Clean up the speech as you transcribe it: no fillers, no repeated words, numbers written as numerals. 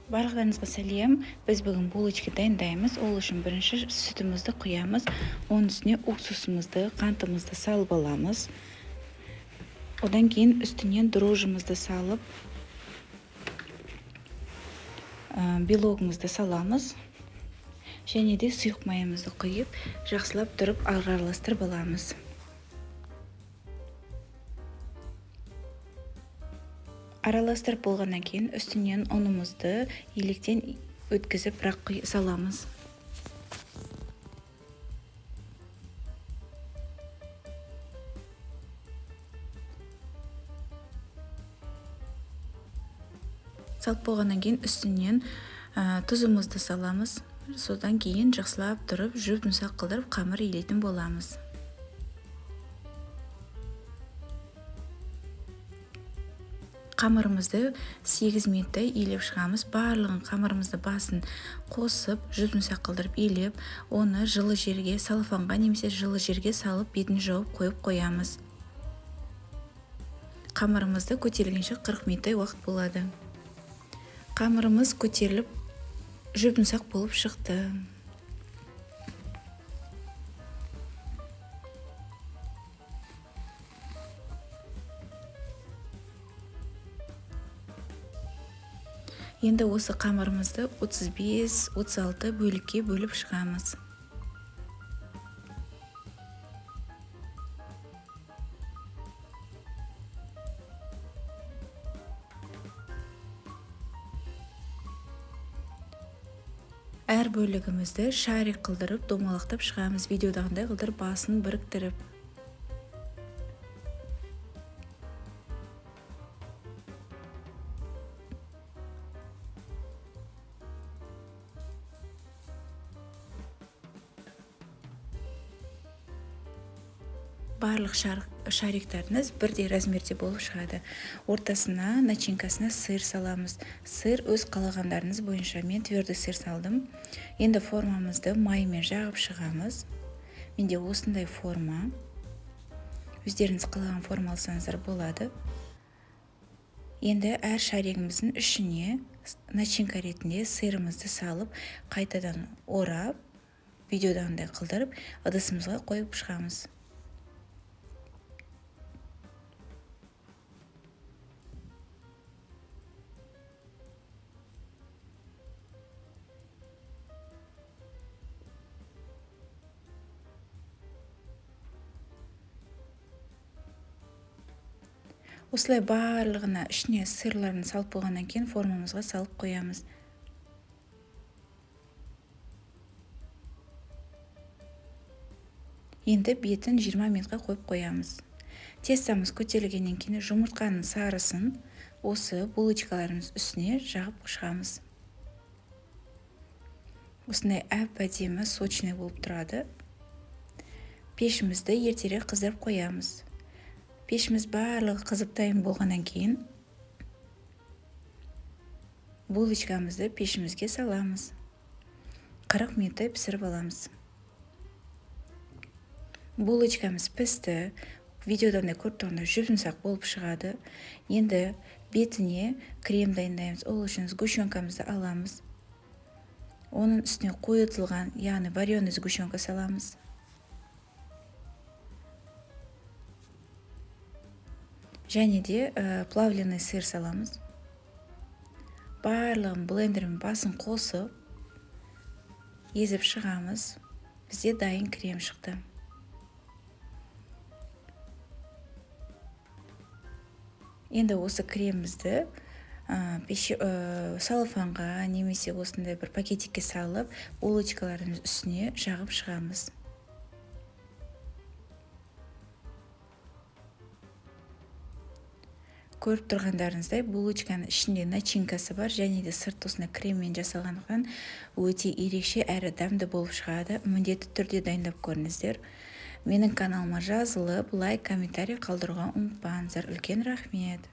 Барлықтарыңызға сәлем. Біз бүгін булочка дайындаймыз. Ол үшін бірінші сүтімізді құямыз. Оның үстіне уксусымызды, қантымызды салып аламыз. Одан кейін үстінен дрожжымызды салып, белогымызды саламыз. Және де сұйық майымызды құйып, жақсылап тұрып араластырып аламыз. Араластырып болғаннан кейін үстінен ұнымызды електен өткізіп бірақ саламыз. Салып болғаннан кейін үстінен тұзымызды саламыз. Содан кейін жақсылап тұрып, жұмсақ қылдырып қамыр илейтін боламыз. Қамырымызды 8 минуттай илеп шығамыз. Барлығын қамырымызды басын қосып, жұмсақ қылдырып илеп, оны жылы жерге, салфанға немесе жылы жерге салып, бетін жауып қойып қоямыз. Қамырымызды көтерілгенше 40 минуттай уақыт болады. Қамырымыз көтеріліп, жұмсақ болып шықты. Енді осы қамырымызды 35-36 бөлікке бөліп шығамыз. Әр бөлігімізді шарик қылдырып, домалақтап шығамыз. Видеодағындай қылдырып, басын біріктіріп. Барлық шариктарыңыз бірдей размерде болып шығады. Ортасына, начинкасына сыр саламыз. Сыр өз қалағандарыңыз бойынша. Мен твердый сыр салдым. Енді формамызды маймен жағып шығамыз. Менде осындай форма. Өздеріңіз қалаған форма алсаңыздар болады. Енді әр шаригіміздің ішіне начинка ретінде сырымызды салып, қайтадан орап, видеодағындай қылдырып, ыдысымызға қойып шығамыз. Осылай барлығына ішіне сырларын салып болғаннан кейін формамызға салып қоямыз. Енді бетін 20 минутқа қойып қоямыз. Тестамыз көтерілгеннен кейін жұмыртқаның сарысын осы булочкаларымыз үстіне жағып шығамыз. Осындай әп-әдемі сочный болып тұрады. Пешімізді ертерек қыздырып қоямыз. Пешіміз барлығы қызып дайын болғаннан кейін булочкамызды пешімізге саламыз. 40 минуттай пісіріп аламыз. Булочкамыз пісті. Видеодан көріп тұрғанда жұмсақ болып шығады. Енді бетіне крем дайындаймыз. Ол үшін сгущенкамызды аламыз. Оның үстіне қойытылған, яғни вареный сгущенка саламыз. Және де плавленый сыр саламыз. Барлығын блендермен басын қосып, езіп шығамыз. Бізде дайын крем шықты. Енді осы кремімізді салфанға немесе осындай бір пакетикке салып, булочкаларымыз үстіне жағып шығамыз. Көріп тұрғандарыңыздай булочканың ішінде начинкасы бар, және де сырт осында креммен жасалғандықтан өте ерекше әрі дәмді болып шығады. Міндетті түрде дайындап көріңіздер. Менің каналыма жазылып, лайк, комментарий қалдыруға ұмытпаңыздар. Үлкен рахмет.